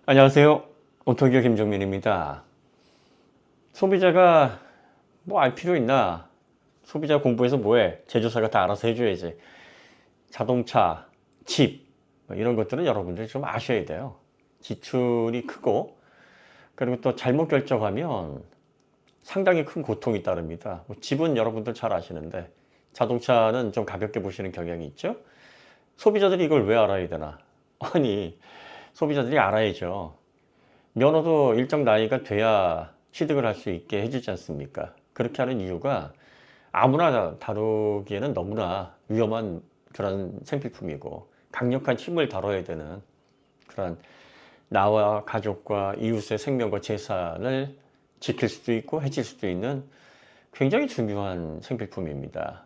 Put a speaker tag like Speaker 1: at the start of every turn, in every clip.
Speaker 1: 안녕하세요. 오토기어 김종민입니다. 소비자가 뭐 알 필요 있나? 소비자 공부해서 뭐해? 제조사가 다 알아서 해줘야지. 자동차, 칩 이런 것들은 여러분들이 좀 아셔야 돼요. 지출이 크고 그리고 또 잘못 결정하면 상당히 큰 고통이 따릅니다. 뭐 집은 여러분들 잘 아시는데 자동차는 좀 가볍게 보시는 경향이 있죠. 소비자들이 이걸 왜 알아야 되나? 아니, 소비자들이 알아야죠. 면허도 일정 나이가 돼야 취득을 할 수 있게 해주지 않습니까? 그렇게 하는 이유가 아무나 다루기에는 너무나 위험한 그런 생필품이고 강력한 힘을 다뤄야 되는 그런 나와 가족과 이웃의 생명과 재산을 지킬 수도 있고 해칠 수도 있는 굉장히 중요한 생필품입니다.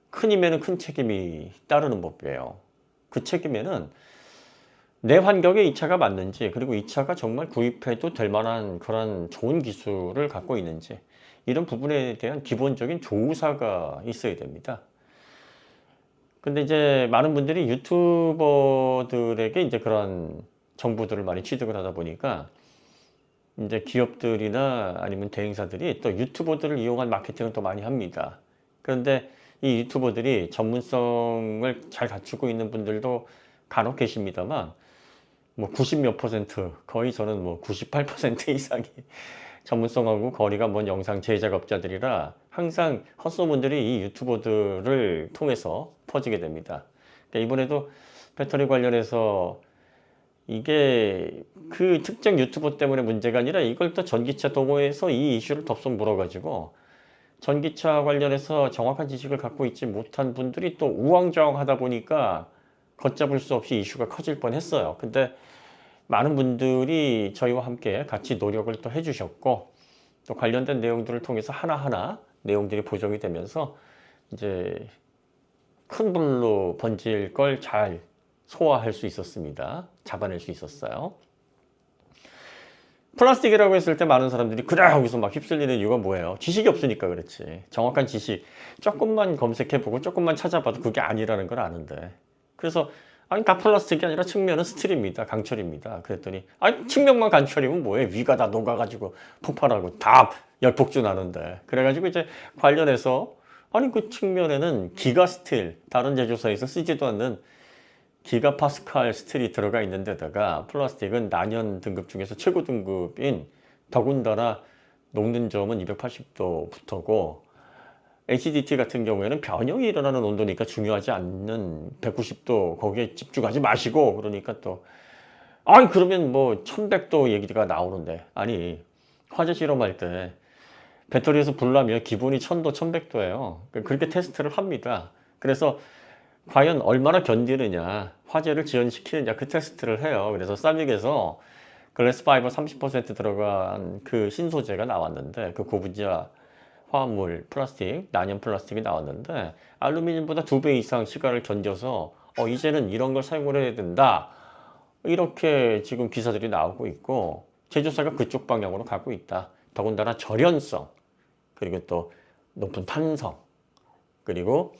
Speaker 1: 큰 힘에는 큰 책임이 따르는 법이에요. 그 책임에는 내 환경에 이 차가 맞는지, 그리고 이 차가 정말 구입해도 될 만한 그런 좋은 기술을 갖고 있는지, 이런 부분에 대한 기본적인 조사가 있어야 됩니다. 근데 이제 많은 분들이 유튜버들에게 이제 그런 정보들을 많이 취득을 하다 보니까 이제 기업들이나 아니면 대행사들이 또 유튜버들을 이용한 마케팅을 또 많이 합니다. 그런데 이 유튜버들이 전문성을 잘 갖추고 있는 분들도 간혹 계십니다만 뭐 90 몇 퍼센트, 거의 저는 뭐 98% 이상이 전문성하고 거리가 먼 영상 제작업자들이라 항상 헛소문들이 이 유튜버들을 통해서 퍼지게 됩니다. 그러니까 이번에도 배터리 관련해서 이게 그 특정 유튜버 때문에 문제가 아니라 이걸 또 전기차 동호회에서 이 이슈를 덥석 물어가지고 전기차 관련해서 정확한 지식을 갖고 있지 못한 분들이 또 우왕좌왕하다 보니까 걷잡을 수 없이 이슈가 커질 뻔했어요. 근데 많은 분들이 저희와 함께 같이 노력을 또 해주셨고 또 관련된 내용들을 통해서 하나하나 내용들이 보정이 되면서 이제 큰 불로 번질 걸 잘 소화할 수 있었습니다. 잡아낼 수 있었어요. 플라스틱이라고 했을 때 많은 사람들이 그래 하고서 막 휩쓸리는 이유가 뭐예요? 지식이 없으니까 그렇지. 정확한 지식 조금만 검색해보고 조금만 찾아봐도 그게 아니라는 걸 아는데, 그래서 아니 다 플라스틱이 아니라 측면은 스틸입니다. 강철입니다. 그랬더니 아니 측면만 강철이면 뭐해? 위가 다 녹아가지고 폭발하고 다 열폭주 나는데. 그래가지고 이제 관련해서 아니 그 측면에는 기가 스틸, 다른 제조사에서 쓰지도 않는 기가 파스칼 스틸이 들어가 있는 데다가 플라스틱은 난연 등급 중에서 최고 등급인, 더군다나 녹는 점은 280도부터고 HDT 같은 경우에는 변형이 일어나는 온도니까 중요하지 않는 190도 거기에 집중하지 마시고, 그러니까 또 아니 그러면 뭐 1100도 얘기가 나오는데, 아니 화재 실험할 때 배터리에서 불 나면 기본이 1000도 1100도예요 그렇게 테스트를 합니다. 그래서 과연 얼마나 견디느냐, 화재를 지연시키느냐, 그 테스트를 해요. 그래서 쌀육에서 글래스 파이버 30% 들어간 그 신소재가 나왔는데, 그 고분자 화합물 플라스틱, 난연 플라스틱이 나왔는데 알루미늄보다 2배 이상 시간을 견뎌서 이제는 이런 걸 사용을 해야 된다, 이렇게 지금 기사들이 나오고 있고 제조사가 그쪽 방향으로 가고 있다. 더군다나 절연성, 그리고 또 높은 탄성, 그리고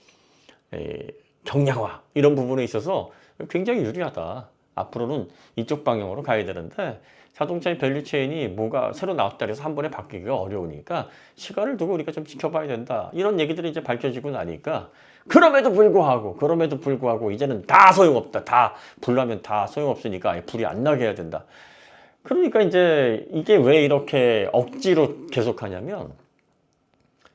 Speaker 1: 경량화, 이런 부분에 있어서 굉장히 유리하다. 앞으로는 이쪽 방향으로 가야 되는데 자동차의 밸류체인이 뭐가 새로 나왔다 해서 한 번에 바뀌기가 어려우니까 시간을 두고 우리가 좀 지켜봐야 된다, 이런 얘기들이 이제 밝혀지고 나니까 그럼에도 불구하고 이제는 다 소용없다, 다 불나면 다 소용없으니까 아예 불이 안 나게 해야 된다. 그러니까 이제 이게 왜 이렇게 억지로 계속하냐면,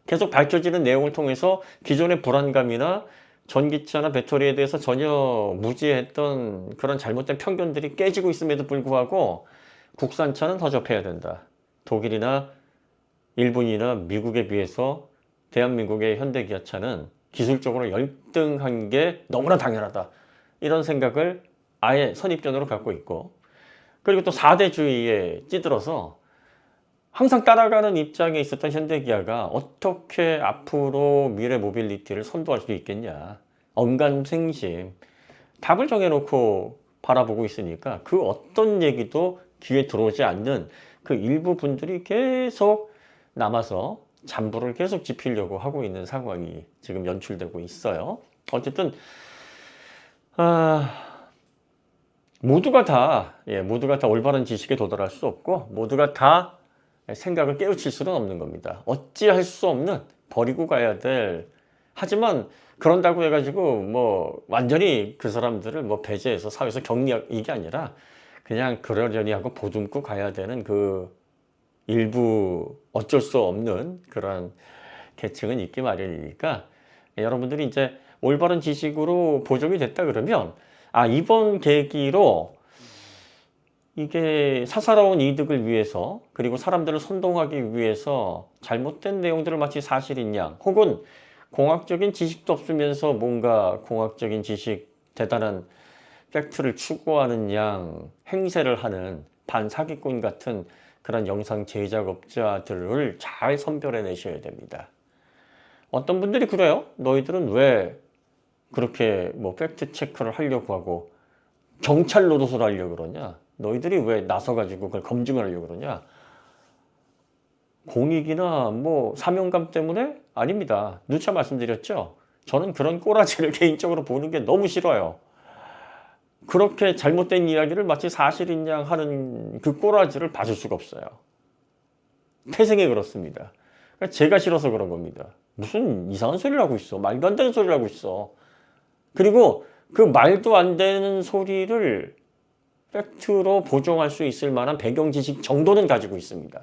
Speaker 1: 계속 밝혀지는 내용을 통해서 기존의 불안감이나 전기차나 배터리에 대해서 전혀 무지했던 그런 잘못된 편견들이 깨지고 있음에도 불구하고 국산차는 허접해야 된다, 독일이나 일본이나 미국에 비해서 대한민국의 현대기아차는 기술적으로 열등한 게 너무나 당연하다, 이런 생각을 아예 선입견으로 갖고 있고, 그리고 또 4대주의에 찌들어서 항상 따라가는 입장에 있었던 현대기아가 어떻게 앞으로 미래 모빌리티를 선도할 수 있겠냐, 언감생심, 답을 정해놓고 바라보고 있으니까 그 어떤 얘기도 귀에 들어오지 않는 그 일부 분들이 계속 남아서 잠부를 계속 지피려고 하고 있는 상황이 지금 연출되고 있어요. 어쨌든 모두가 다 올바른 지식에 도달할 수 없고, 모두가 다 생각을 깨우칠 수는 없는 겁니다. 어찌할 수 없는, 버리고 가야 될, 하지만 그런다고 해가지고 뭐 완전히 그 사람들을 뭐 배제해서 사회에서 격리할 이게 아니라 그냥 그러려니 하고 보듬고 가야 되는 그 일부 어쩔 수 없는 그런 계층은 있기 마련이니까, 여러분들이 이제 올바른 지식으로 보정이 됐다 그러면, 이번 계기로 이게 사사로운 이득을 위해서, 그리고 사람들을 선동하기 위해서 잘못된 내용들을 마치 사실인 양, 혹은 공학적인 지식도 없으면서 뭔가 공학적인 지식, 대단한 팩트를 추구하는 양 행세를 하는 반사기꾼 같은 그런 영상 제작업자들을 잘 선별해 내셔야 됩니다. 어떤 분들이 그래요. 너희들은 왜 그렇게 뭐 팩트 체크를 하려고 하고 경찰 노릇을 하려고 그러냐? 너희들이 왜 나서가지고 그걸 검증을 하려고 그러냐? 공익이나 뭐 사명감 때문에? 아닙니다. 누차 말씀드렸죠? 저는 그런 꼬라지를 개인적으로 보는 게 너무 싫어요. 그렇게 잘못된 이야기를 마치 사실인 양 하는 그 꼬라지를 봐줄 수가 없어요. 태생에 그렇습니다. 그러니까 제가 싫어서 그런 겁니다. 무슨 이상한 소리를 하고 있어. 말도 안 되는 소리를 하고 있어. 그리고 그 말도 안 되는 소리를 팩트로 보정할 수 있을 만한 배경 지식 정도는 가지고 있습니다.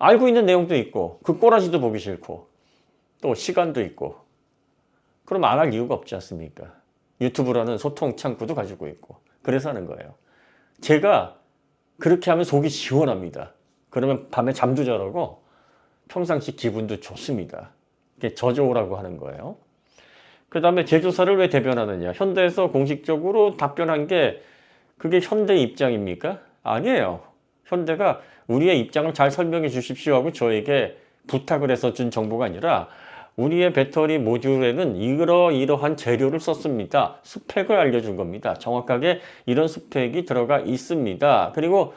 Speaker 1: 알고 있는 내용도 있고, 그 꼬라지도 보기 싫고, 또 시간도 있고, 그럼 안 할 이유가 없지 않습니까? 유튜브라는 소통 창구도 가지고 있고, 그래서 하는 거예요. 제가 그렇게 하면 속이 시원합니다. 그러면 밤에 잠도 잘 오고 평상시 기분도 좋습니다. 이게 저조라고 하는 거예요. 그 다음에 제조사를 왜 대변하느냐? 현대에서 공식적으로 답변한 게 그게 현대 입장입니까? 아니에요. 현대가 우리의 입장을 잘 설명해 주십시오 하고 저에게 부탁을 해서 준 정보가 아니라, 우리의 배터리 모듈에는 이러이러한 재료를 썼습니다. 스펙을 알려준 겁니다. 정확하게 이런 스펙이 들어가 있습니다. 그리고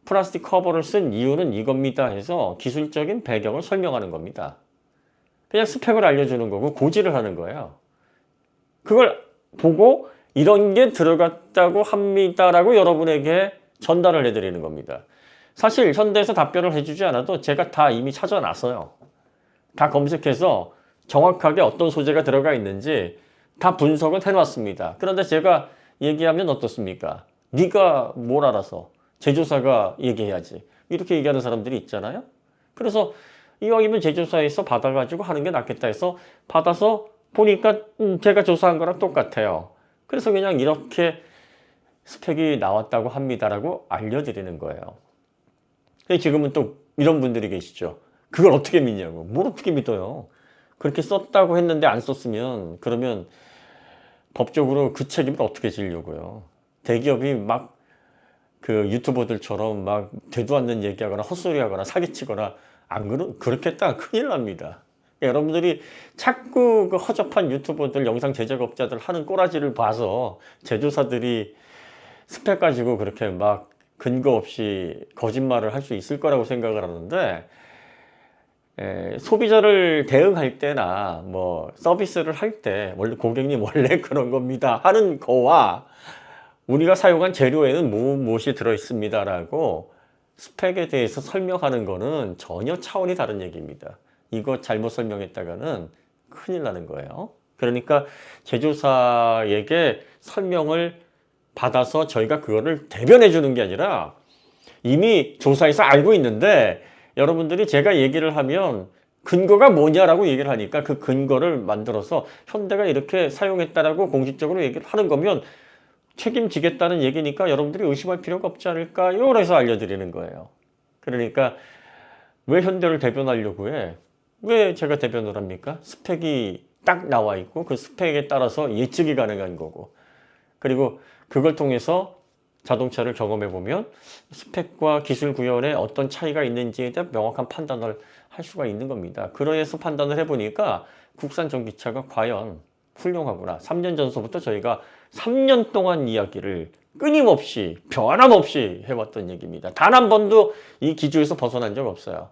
Speaker 1: 플라스틱 커버를 쓴 이유는 이겁니다 해서 기술적인 배경을 설명하는 겁니다. 그냥 스펙을 알려주는 거고 고지를 하는 거예요. 그걸 보고 이런 게 들어갔다고 합니다라고 여러분에게 전달을 해드리는 겁니다. 사실 현대에서 답변을 해주지 않아도 제가 다 이미 찾아놨어요. 다 검색해서 정확하게 어떤 소재가 들어가 있는지 다 분석은 해놨습니다. 그런데 제가 얘기하면 어떻습니까? 네가 뭘 알아서, 제조사가 얘기해야지, 이렇게 얘기하는 사람들이 있잖아요. 그래서 이왕이면 제조사에서 받아가지고 하는 게 낫겠다 해서 받아서 보니까 제가 조사한 거랑 똑같아요. 그래서 그냥 이렇게 스펙이 나왔다고 합니다라고 알려드리는 거예요. 지금은 또 이런 분들이 계시죠. 그걸 어떻게 믿냐고. 뭘 어떻게 믿어요? 그렇게 썼다고 했는데 안 썼으면, 그러면 법적으로 그 책임을 어떻게 지려고요? 대기업이 막 그 유튜버들처럼 막 되도 않는 얘기하거나 헛소리하거나 사기치거나 그렇게 했다가 큰일 납니다. 여러분들이 자꾸 그 허접한 유튜버들, 영상 제작업자들 하는 꼬라지를 봐서 제조사들이 스펙 가지고 그렇게 막 근거 없이 거짓말을 할 수 있을 거라고 생각을 하는데, 소비자를 대응할 때나 뭐 서비스를 할 때 원래 고객님 원래 그런 겁니다 하는 거와, 우리가 사용한 재료에는 무엇이 들어있습니다라고 스펙에 대해서 설명하는 거는 전혀 차원이 다른 얘기입니다. 이거 잘못 설명했다가는 큰일 나는 거예요. 그러니까 제조사에게 설명을 받아서 저희가 그거를 대변해 주는 게 아니라, 이미 조사에서 알고 있는데 여러분들이 제가 얘기를 하면 근거가 뭐냐라고 얘기를 하니까 그 근거를 만들어서 현대가 이렇게 사용했다라고 공식적으로 얘기를 하는 거면 책임지겠다는 얘기니까 여러분들이 의심할 필요가 없지 않을까요? 그래서 알려드리는 거예요. 그러니까 왜 현대를 대변하려고 해? 왜 제가 대변을 합니까? 스펙이 딱 나와 있고 그 스펙에 따라서 예측이 가능한 거고, 그리고 그걸 통해서 자동차를 경험해 보면 스펙과 기술 구현에 어떤 차이가 있는지에 대한 명확한 판단을 할 수가 있는 겁니다. 그래서 판단을 해보니까 국산 전기차가 과연 훌륭하구나. 3년 전서부터 저희가 3년 동안 이야기를 끊임없이 변함없이 해왔던 얘기입니다. 단 한 번도 이 기조에서 벗어난 적 없어요.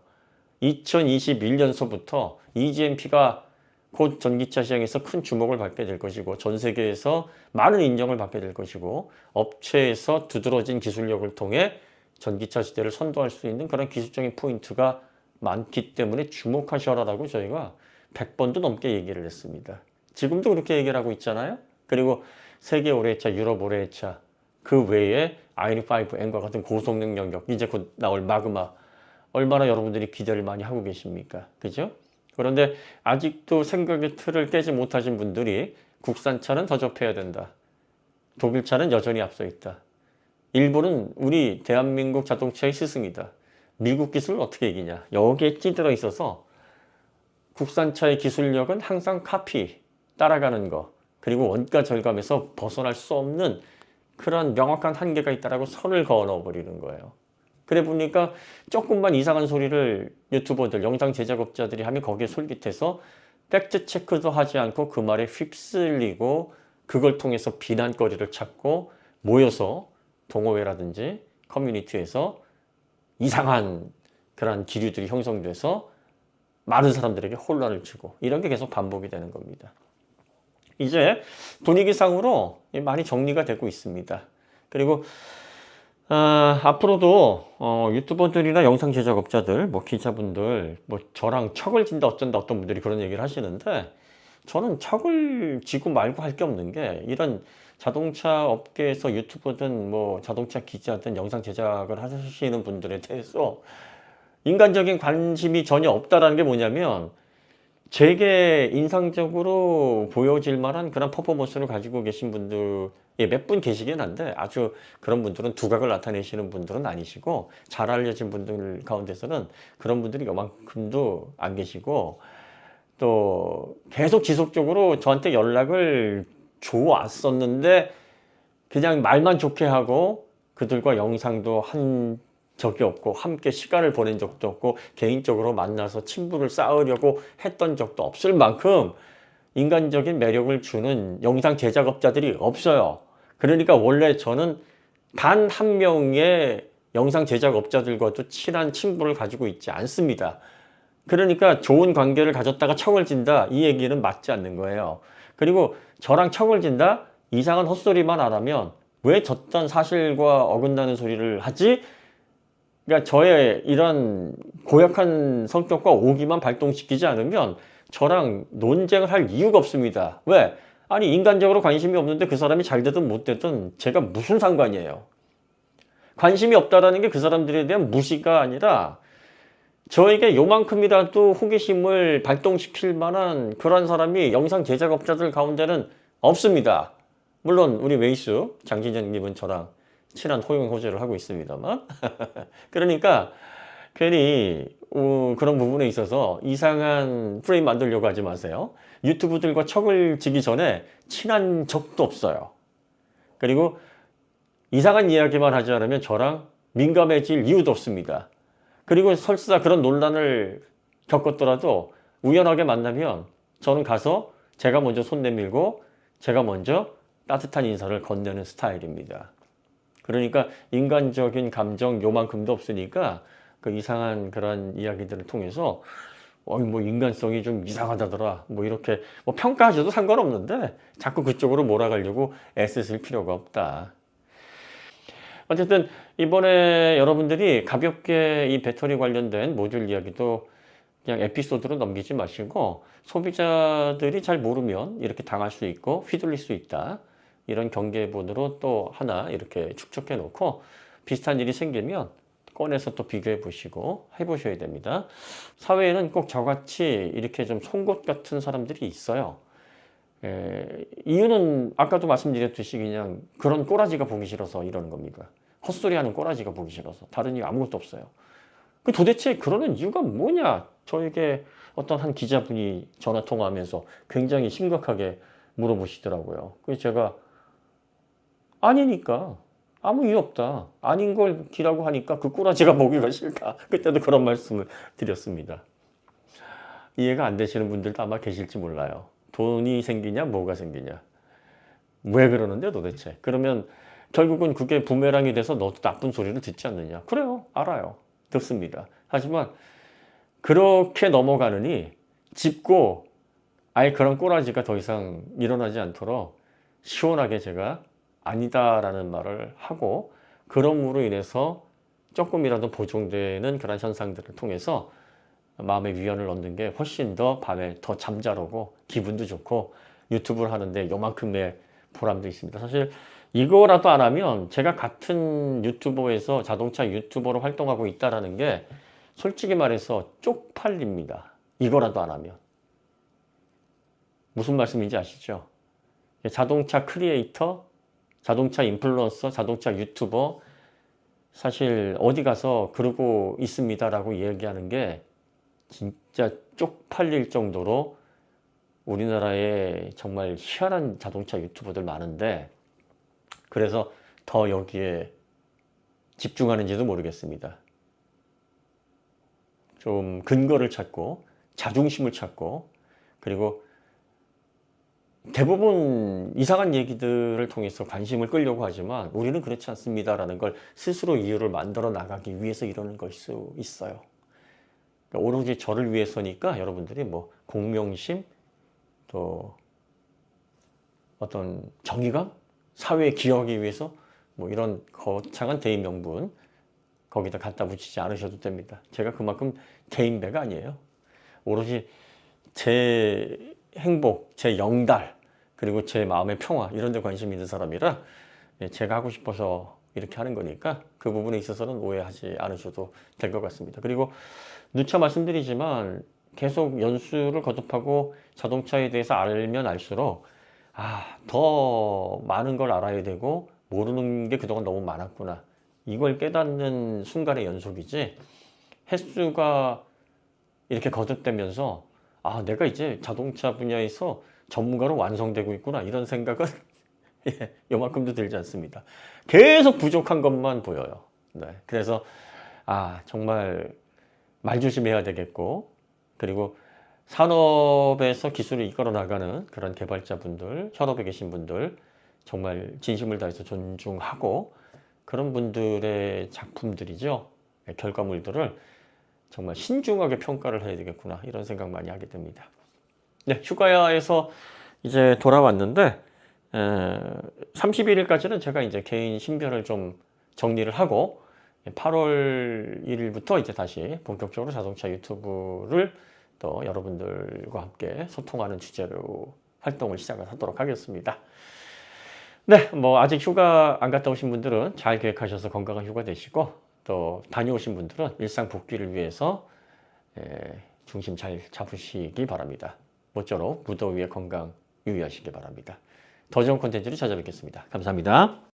Speaker 1: 2021년서부터 EGMP가 곧 전기차 시장에서 큰 주목을 받게 될 것이고 전 세계에서 많은 인정을 받게 될 것이고 업체에서 두드러진 기술력을 통해 전기차 시대를 선도할 수 있는 그런 기술적인 포인트가 많기 때문에 주목하셔라라고 저희가 100번도 넘게 얘기를 했습니다. 지금도 그렇게 얘기를 하고 있잖아요. 그리고 세계 올해차, 유럽 올해차 그 외에 아이오닉5N과 같은 고성능 영역 이제 곧 나올 마그마 얼마나 여러분들이 기대를 많이 하고 계십니까? 그죠? 그런데 아직도 생각의 틀을 깨지 못하신 분들이 국산차는 더 접해야 된다. 독일차는 여전히 앞서 있다. 일본은 우리 대한민국 자동차의 스승이다. 미국 기술을 어떻게 이기냐. 여기에 찌들어 있어서 국산차의 기술력은 항상 카피, 따라가는 거. 그리고 원가 절감에서 벗어날 수 없는 그런 명확한 한계가 있다라고 선을 그어 넣어버리는 거예요. 그래 보니까 조금만 이상한 소리를 유튜버들, 영상 제작업자들이 하면 거기에 솔깃해서 팩트 체크도 하지 않고 그 말에 휩쓸리고 그걸 통해서 비난거리를 찾고 모여서 동호회라든지 커뮤니티에서 이상한 그런 기류들이 형성돼서 많은 사람들에게 혼란을 주고 이런 게 계속 반복이 되는 겁니다. 이제 분위기상으로 많이 정리가 되고 있습니다. 그리고 앞으로도 유튜버들이나 영상 제작업자들, 뭐 기자분들, 뭐 저랑 척을 진다 어쩐다 어떤 분들이 그런 얘기를 하시는데 저는 척을 지고 말고 할 게 없는 게 이런 자동차 업계에서 유튜버든 뭐 자동차 기자든 영상 제작을 하시는 분들에 대해서 인간적인 관심이 전혀 없다라는 게 뭐냐면 되게 인상적으로 보여질 만한 그런 퍼포먼스를 가지고 계신 분들 몇 분 계시긴 한데 아주 그런 분들은 두각을 나타내시는 분들은 아니시고 잘 알려진 분들 가운데서는 그런 분들이 요만큼도 안 계시고 또 계속 지속적으로 저한테 연락을 줘왔었는데 그냥 말만 좋게 하고 그들과 영상도 한 적이 없고 함께 시간을 보낸 적도 없고 개인적으로 만나서 친분을 쌓으려고 했던 적도 없을 만큼 인간적인 매력을 주는 영상 제작업자들이 없어요. 그러니까 원래 저는 단 한 명의 영상 제작업자들과도 친한 친분을 가지고 있지 않습니다. 그러니까 좋은 관계를 가졌다가 척을 진다 이 얘기는 맞지 않는 거예요. 그리고 저랑 척을 진다 이상한 헛소리만 안 하면 왜 저딴 사실과 어긋나는 소리를 하지? 그러니까 저의 이런 고약한 성격과 오기만 발동시키지 않으면 저랑 논쟁을 할 이유가 없습니다. 왜? 아니 인간적으로 관심이 없는데 그 사람이 잘 되든 못 되든 제가 무슨 상관이에요. 관심이 없다라는 게 그 사람들에 대한 무시가 아니라 저에게 요만큼이라도 호기심을 발동시킬 만한 그런 사람이 영상 제작업자들 가운데는 없습니다. 물론 우리 웨이스 장진영님은 저랑 친한 호용호제를 하고 있습니다만 그러니까 괜히 그런 부분에 있어서 이상한 프레임 만들려고 하지 마세요. 유튜브들과 척을 지기 전에 친한 적도 없어요. 그리고 이상한 이야기만 하지 않으면 저랑 민감해질 이유도 없습니다. 그리고 설사 그런 논란을 겪었더라도 우연하게 만나면 저는 가서 제가 먼저 손 내밀고 제가 먼저 따뜻한 인사를 건네는 스타일입니다. 그러니까 인간적인 감정 요만큼도 없으니까 그 이상한 그런 이야기들을 통해서 뭐 인간성이 좀 이상하다더라 뭐 이렇게 뭐 평가하셔도 상관없는데 자꾸 그쪽으로 몰아가려고 애쓰실 필요가 없다. 어쨌든 이번에 여러분들이 가볍게 이 배터리 관련된 모듈 이야기도 그냥 에피소드로 넘기지 마시고 소비자들이 잘 모르면 이렇게 당할 수 있고 휘둘릴 수 있다. 이런 경계본으로 또 하나 이렇게 축적해 놓고 비슷한 일이 생기면 꺼내서 또 비교해 보시고 해보셔야 됩니다. 사회에는 꼭 저같이 이렇게 좀 송곳 같은 사람들이 있어요. 이유는 아까도 말씀드렸듯이 그냥 그런 꼬라지가 보기 싫어서 이러는 겁니다. 헛소리하는 꼬라지가 보기 싫어서 다른 이유 아무것도 없어요. 그 도대체 그러는 이유가 뭐냐? 저에게 어떤 한 기자분이 전화 통화하면서 굉장히 심각하게 물어보시더라고요. 그래서 제가 아니니까 아무 이유 없다. 아닌 걸 기라고 하니까 그 꼬라지가 보기가 싫다. 그때도 그런 말씀을 드렸습니다. 이해가 안 되시는 분들도 아마 계실지 몰라요. 돈이 생기냐 뭐가 생기냐 왜 그러는데 도대체 그러면 결국은 그게 부메랑이 돼서 너도 나쁜 소리를 듣지 않느냐 그래요 알아요 듣습니다 하지만 그렇게 넘어가느니 짚고 아예 그런 꼬라지가 더 이상 일어나지 않도록 시원하게 제가 아니다라는 말을 하고, 그럼으로 인해서 조금이라도 보정되는 그런 현상들을 통해서 마음의 위안을 얻는 게 훨씬 더 밤에 더 잠자르고 기분도 좋고 유튜브를 하는데 요만큼의 보람도 있습니다. 사실 이거라도 안 하면 제가 같은 유튜버에서 자동차 유튜버로 활동하고 있다라는 게 솔직히 말해서 쪽팔립니다. 이거라도 안 하면. 무슨 말씀인지 아시죠? 자동차 크리에이터, 자동차 인플루언서, 자동차 유튜버, 사실 어디 가서 그러고 있습니다라고 얘기하는 게 진짜 쪽팔릴 정도로 우리나라에 정말 희한한 자동차 유튜버들 많은데, 그래서 더 여기에 집중하는지도 모르겠습니다. 좀 근거를 찾고 자중심을 찾고, 그리고 대부분 이상한 얘기들을 통해서 관심을 끌려고 하지만 우리는 그렇지 않습니다라는 걸 스스로 이유를 만들어 나가기 위해서 이러는 걸 수 있어요. 그러니까 오로지 저를 위해서니까 여러분들이 뭐 공명심, 또 어떤 정의감, 사회에 기여하기 위해서 뭐 이런 거창한 대의 명분 거기다 갖다 붙이지 않으셔도 됩니다. 제가 그만큼 개인배가 아니에요. 오로지 제 행복, 제 영달, 그리고 제 마음의 평화 이런 데 관심 있는 사람이라 제가 하고 싶어서 이렇게 하는 거니까 그 부분에 있어서는 오해하지 않으셔도 될 것 같습니다. 그리고 누차 말씀드리지만 계속 연수를 거듭하고 자동차에 대해서 알면 알수록 더 많은 걸 알아야 되고 모르는 게 그동안 너무 많았구나. 이걸 깨닫는 순간의 연속이지, 횟수가 이렇게 거듭되면서 내가 이제 자동차 분야에서 전문가로 완성되고 있구나 이런 생각은 요만큼도 들지 않습니다. 계속 부족한 것만 보여요. 네, 그래서 정말 말조심해야 되겠고, 그리고 산업에서 기술을 이끌어 나가는 그런 개발자분들, 현업에 계신 분들 정말 진심을 다해서 존중하고, 그런 분들의 작품들이죠, 결과물들을 정말 신중하게 평가를 해야 되겠구나 이런 생각 많이 하게 됩니다. 네, 휴가에서 이제 돌아왔는데 31일까지는 제가 이제 개인 신변을 좀 정리를 하고 8월 1일부터 이제 다시 본격적으로 자동차 유튜브를 또 여러분들과 함께 소통하는 주제로 활동을 시작을 하도록 하겠습니다. 네, 뭐 아직 휴가 안 갔다 오신 분들은 잘 계획하셔서 건강한 휴가 되시고, 또 다녀오신 분들은 일상 복귀를 위해서 중심 잘 잡으시기 바랍니다. 모쪼록 무더위에 건강 유의하시기 바랍니다. 더 좋은 콘텐츠로 찾아뵙겠습니다. 감사합니다.